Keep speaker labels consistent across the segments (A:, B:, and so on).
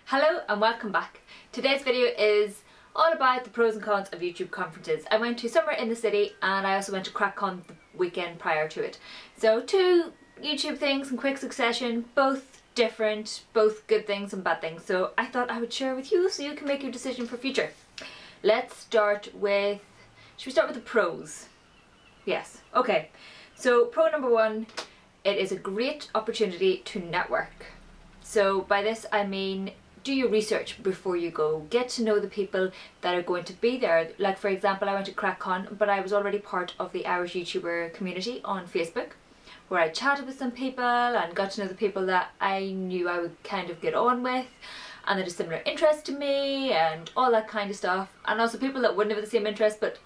A: Hello and welcome back. Today's video is all about the pros and cons of YouTube conferences. I went to Summer in the City and I also went to CraicCon the weekend prior to it. So two YouTube things in quick succession, both different, both good things and bad things. So I thought I would share with you so you can make your decision for future. Let's start with, should we start with the pros? Yes, okay. So pro number one, it is a great opportunity to network. So by this I mean do your research before you go. Get to know the people that are going to be there. Like for example, I went to CraicCon, but I was already part of the Irish YouTuber community on Facebook, where I chatted with some people and got to know the people that I knew I would kind of get on with and that are similar interests to me and all that kind of stuff. And also people that wouldn't have the same interest, but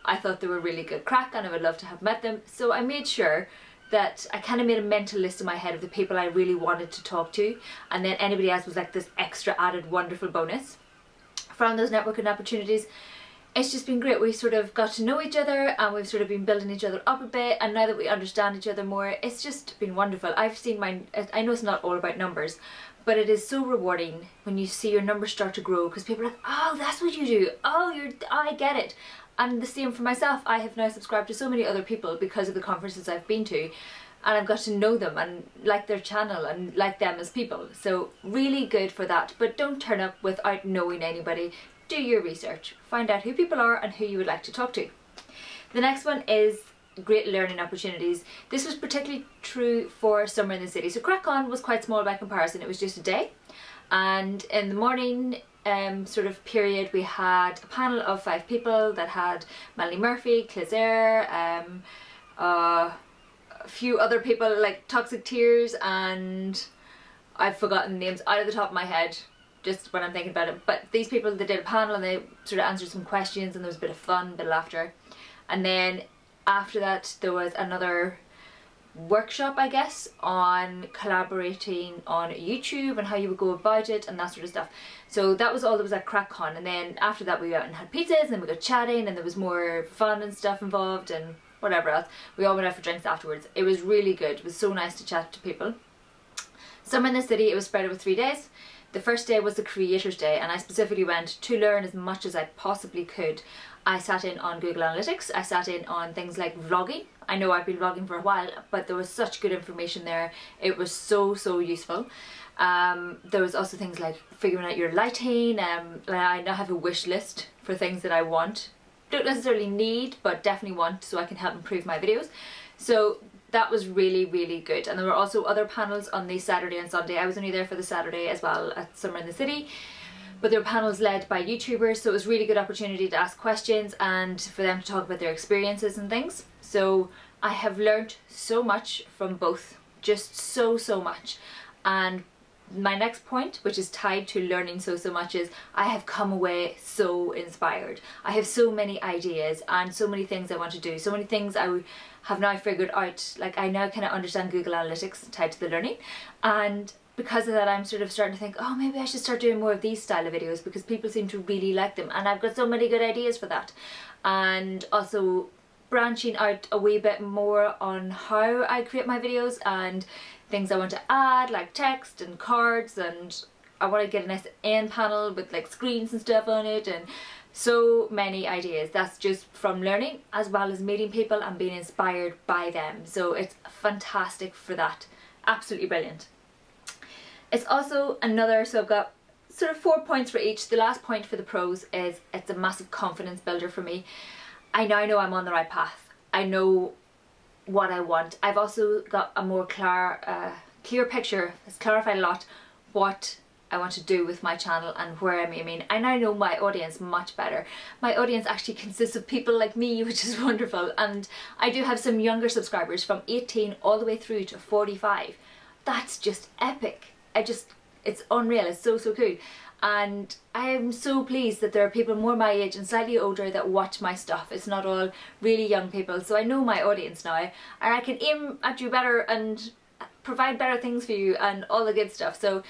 A: I thought they were really good crack and I would love to have met them. So I made sure that I kind of made a mental list in my head of the people I really wanted to talk to, and then anybody else was like this extra added wonderful bonus. From those networking opportunities, it's just been great. We sort of got to know each other and we've sort of been building each other up a bit, and now that we understand each other more, it's just been wonderful. I've seen I know it's not all about numbers, but it is so rewarding when you see your numbers start to grow because people are like, oh, that's what you do, oh, I get it. And the same for myself. I have now subscribed to so many other people because of the conferences I've been to, and I've got to know them and like their channel and like them as people. So really good for that. But don't turn up without knowing anybody. Do your research. Find out who people are and who you would like to talk to. The next one is great learning opportunities. This was particularly true for Summer in the City. So CraicCon was quite small by comparison. It was just a day, and in the morning sort of period we had a panel of 5 people that had Melanie Murphy, Claire, a few other people like Toxic Tears, and I've forgotten names out of the top of my head just when I'm thinking about it. But these people, they did a panel and they sort of answered some questions and there was a bit of fun, a bit of laughter. And then after that there was another workshop, I guess, on collaborating on YouTube and how you would go about it and that sort of stuff. So that was all that was at CraicCon, and then after that we went out and had pizzas and then we got chatting and there was more fun and stuff involved and whatever else. We all went out for drinks afterwards. It was really good. It was so nice to chat to people. Summer in the City, it was spread over 3 days. The first day was the Creators Day, and I specifically went to learn as much as I possibly could. I sat in on Google Analytics, I sat in on things like vlogging. I know I've been vlogging for a while, but there was such good information there. It was so useful. There was also things like figuring out your lighting. I now have a wish list for things that I want. Don't necessarily need, but definitely want, so I can help improve my videos. So that was really good. And there were also other panels on the Saturday and Sunday. I was only there for the Saturday as well at Summer in the City. But there were panels led by YouTubers, so it was a really good opportunity to ask questions and for them to talk about their experiences and things. So I have learned so much from both, just so much. And my next point, which is tied to learning so much, is I have come away so inspired. I have so many ideas and so many things I want to do, so many things I have now figured out. Like I now kind of understand Google Analytics tied to the learning, and because of that I'm sort of starting to think, oh, maybe I should start doing more of these style of videos because people seem to really like them, and I've got so many good ideas for that. And also branching out a wee bit more on how I create my videos and things I want to add, like text and cards, and I want to get a nice end panel with like screens and stuff on it, and so many ideas. That's just from learning as well as meeting people and being inspired by them. So it's fantastic for that. Absolutely brilliant. It's also another, so I've got sort of 4 points for each. The last point for the pros is it's a massive confidence builder for me. I now know I'm on the right path. I know what I want. I've also got a more clear picture. It's clarified a lot what I want to do with my channel and where I'm aiming. I now know my audience much better. My audience actually consists of people like me, which is wonderful. And I do have some younger subscribers from 18 all the way through to 45. That's just epic. It's unreal. It's so cool. And I am so pleased that there are people more my age and slightly older that watch my stuff. It's not all really young people. So I know my audience now, and I can aim at you better and provide better things for you and all the good stuff. So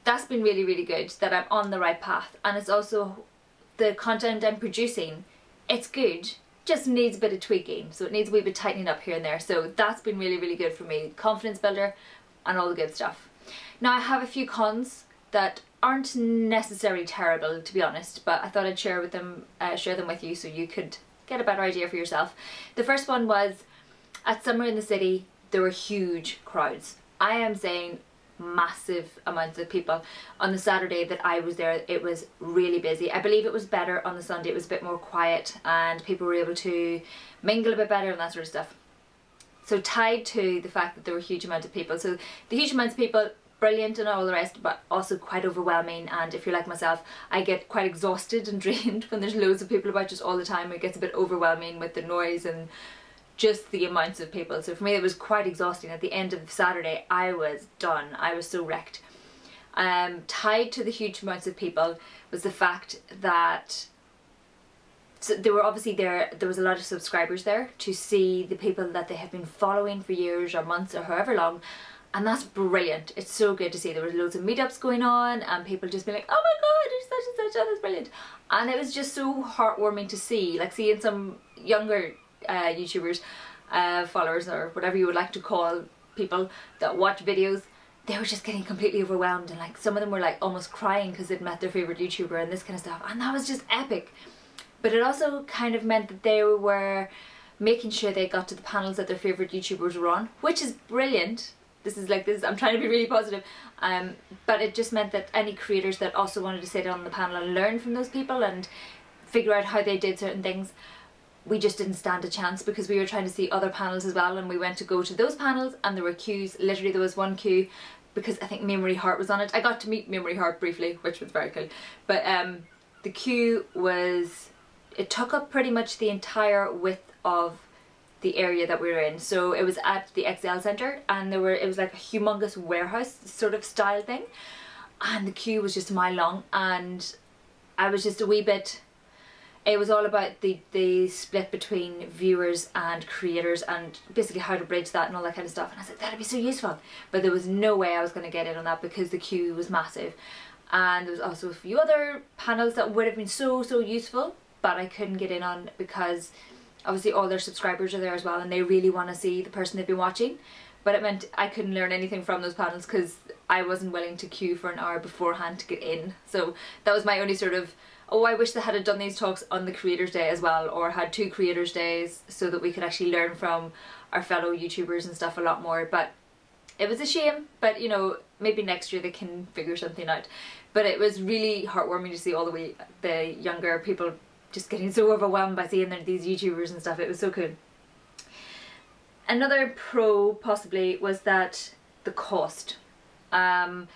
A: that's been really good, that I'm on the right path. And it's also the content I'm producing, it's good, just needs a bit of tweaking. So it needs a wee bit tightening up here and there. So that's been really good for me. Confidence builder and all the good stuff. Now I have a few cons that aren't necessarily terrible, to be honest, but I thought I'd share them with you so you could get a better idea for yourself. The first one was at Summer in the City. There were huge crowds. I am saying massive amounts of people. On the Saturday that I was there, it was really busy. I believe it was better on the Sunday. It was a bit more quiet and people were able to mingle a bit better and that sort of stuff. So tied to the fact that there were huge amounts of people. So the huge amounts of people, brilliant and all the rest, but also quite overwhelming. And if you're like myself, I get quite exhausted and drained when there's loads of people about just all the time. It gets a bit overwhelming with the noise and just the amounts of people. So for me it was quite exhausting. At the end of Saturday I was done. I was so wrecked. Tied to the huge amounts of people was the fact that there were obviously there was a lot of subscribers there to see the people that they have been following for years or months or however long, and that's brilliant. It's so good to see. There was loads of meetups going on and people just being like, oh my god, it's such and such, oh, that's brilliant. And it was just so heartwarming to see, like seeing some younger YouTubers, followers, or whatever you would like to call people that watch videos. They were just getting completely overwhelmed, and like some of them were like almost crying because they'd met their favourite YouTuber and this kind of stuff, and that was just epic. But it also kind of meant that they were making sure they got to the panels that their favourite YouTubers were on, which is brilliant. I'm trying to be really positive, but it just meant that any creators that also wanted to sit on the panel and learn from those people and figure out how they did certain things, we just didn't stand a chance, because we were trying to see other panels as well, and we went to go to those panels and there were queues. Literally there was one queue because I think Memory Heart was on it. I got to meet Memory Heart briefly, which was very cool, but the queue was, it took up pretty much the entire width of the area that we were in. So it was at the XL Centre, and it was like a humongous warehouse sort of style thing, and the queue was just a mile long, and I was just a wee bit, it was all about the split between viewers and creators and basically how to bridge that and all that kind of stuff, and I said that'd be so useful, but there was no way I was going to get in on that because the queue was massive. And there was also a few other panels that would have been so useful, but I couldn't get in on because obviously all their subscribers are there as well and they really want to see the person they've been watching. But it meant I couldn't learn anything from those panels because I wasn't willing to queue for an hour beforehand to get in. So that was my only sort of, oh, I wish they had done these talks on the Creators Day as well, or had 2 Creators Days so that we could actually learn from our fellow YouTubers and stuff a lot more. But it was a shame, but you know, maybe next year they can figure something out. But it was really heartwarming to see all the younger people just getting so overwhelmed by seeing these YouTubers and stuff. It was so cool. Another pro possibly was that the cost. Like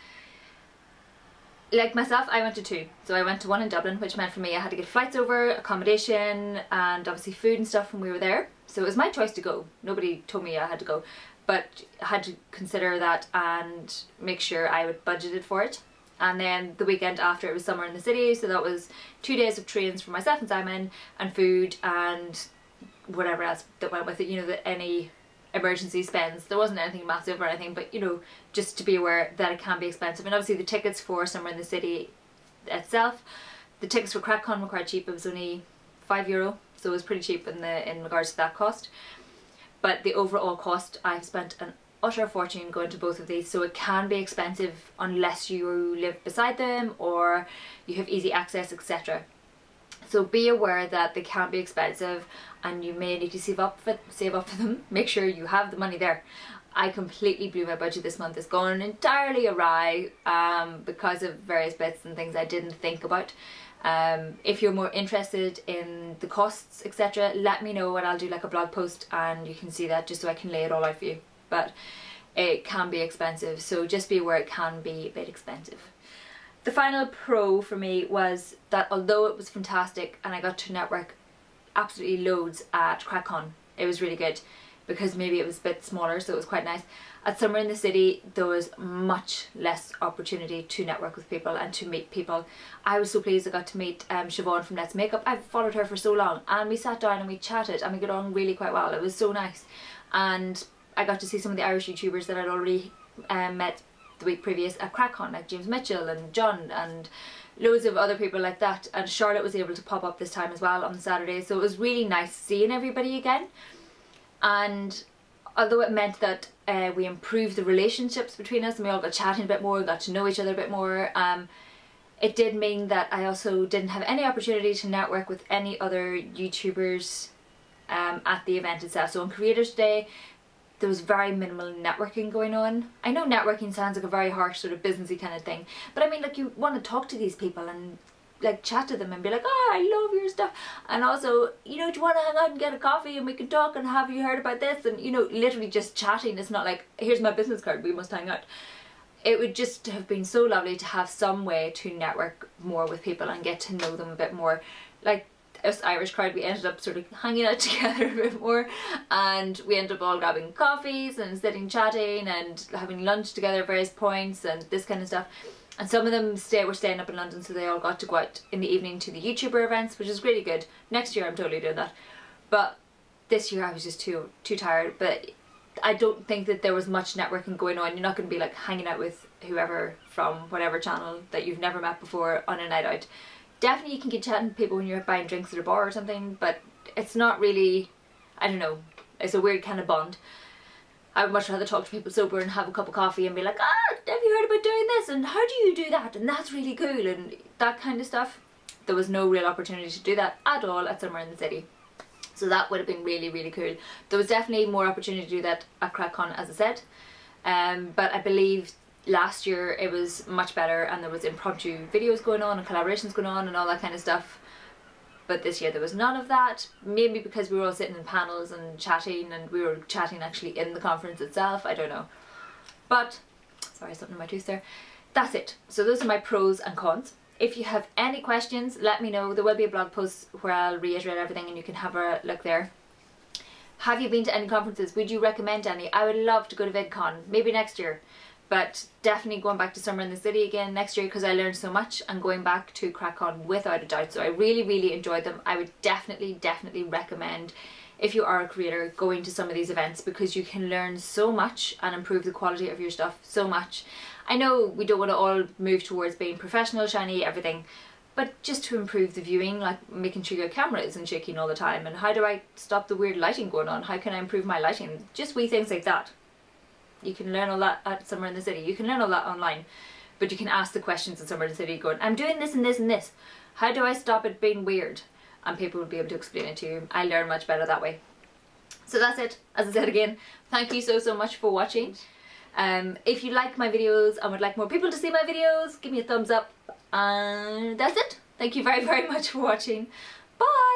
A: myself, I went to 2. So I went to one in Dublin, which meant for me I had to get flights over, accommodation, and obviously food and stuff when we were there. So it was my choice to go. Nobody told me I had to go, but I had to consider that and make sure I would budgeted for it. And then the weekend after, it was Summer in the City, so that was 2 days of trains for myself and Simon, and food and whatever else that went with it, you know, that any emergency spends. There wasn't anything massive or anything, but you know, just to be aware that it can be expensive. And obviously the tickets for Summer in the City itself, the tickets for CraicCon were quite cheap. It was only €5, so it was pretty cheap in regards to that cost. But the overall cost, I've spent an utter fortune going to both of these, so it can be expensive unless you live beside them or you have easy access, etc. So be aware that they can be expensive and you may need to save up for them. Make sure you have the money there. I completely blew my budget this month. It's gone entirely awry because of various bits and things I didn't think about. If you're more interested in the costs, etc., let me know and I'll do like a blog post and you can see that, just so I can lay it all out for you. But it can be expensive, so just be aware it can be a bit expensive. The final pro for me was that although it was fantastic and I got to network absolutely loads at CraicCon, it was really good because maybe it was a bit smaller, so it was quite nice. At Summer in the City there was much less opportunity to network with people and to meet people. I was so pleased I got to meet Siobhan from Let's Makeup. I've followed her for so long and we sat down and we chatted and we got on really quite well. It was so nice, and I got to see some of the Irish YouTubers that I'd already met the week previous at CraicCon, like James Mitchell and John and loads of other people like that, and Charlotte was able to pop up this time as well on Saturday, so it was really nice seeing everybody again. And although it meant that we improved the relationships between us, and we all got chatting a bit more, got to know each other a bit more. It did mean that I also didn't have any opportunity to network with any other YouTubers at the event itself. So on Creators Day, there was very minimal networking going on. I know networking sounds like a very harsh sort of businessy kind of thing, but I mean, like, you want to talk to these people and like chat to them and be like, oh, I love your stuff, and also, you know, do you want to hang out and get a coffee and we can talk, and have you heard about this? And, you know, literally just chatting. It's not like, here's my business card, we must hang out. It would just have been so lovely to have some way to network more with people and get to know them a bit more. Like us Irish crowd, we ended up sort of hanging out together a bit more, and we ended up all grabbing coffees and sitting chatting and having lunch together at various points and this kind of stuff. And some of them were staying up in London, so they all got to go out in the evening to the YouTuber events, which is really good. Next year I'm totally doing that, but this year I was just too tired. But I don't think that there was much networking going on. You're not going to be like hanging out with whoever from whatever channel that you've never met before on a night out. Definitely you can get chatting to people when you're buying drinks at a bar or something, but it's not really, I don't know, it's a weird kind of bond. I would much rather talk to people sober and have a cup of coffee and be like, ah, have you heard about doing this? And how do you do that? And that's really cool, and that kind of stuff. There was no real opportunity to do that at all at Summer in the City. So that would have been really, really cool. There was definitely more opportunity to do that at CraicCon, as I said. But I believe last year it was much better, and there was impromptu videos going on and collaborations going on and all that kind of stuff. But this year there was none of that, maybe because we were all sitting in panels and chatting, and we were chatting actually in the conference itself, I don't know. But, sorry, something in my tooth there. That's it. So those are my pros and cons. If you have any questions, let me know. There will be a blog post where I'll reiterate everything and you can have a look there. Have you been to any conferences? Would you recommend any? I would love to go to VidCon, maybe next year. But definitely going back to Summer in the City again next year, because I learned so much, and going back to CraicCon without a doubt. So I really, really enjoyed them. I would definitely recommend, if you are a creator, going to some of these events, because you can learn so much and improve the quality of your stuff so much. I know we don't want to all move towards being professional, shiny, everything, but just to improve the viewing, like making sure your camera isn't shaking all the time, and how do I stop the weird lighting going on? How can I improve my lighting? Just wee things like that. You can learn all that at Summer in the City. You can learn all that online, but you can ask the questions at Summer in the City going, I'm doing this and this and this. How do I stop it being weird? And people will be able to explain it to you. I learn much better that way. So that's it. As I said again, thank you so much for watching. If you like my videos and would like more people to see my videos, give me a thumbs up. And that's it. Thank you very much for watching. Bye!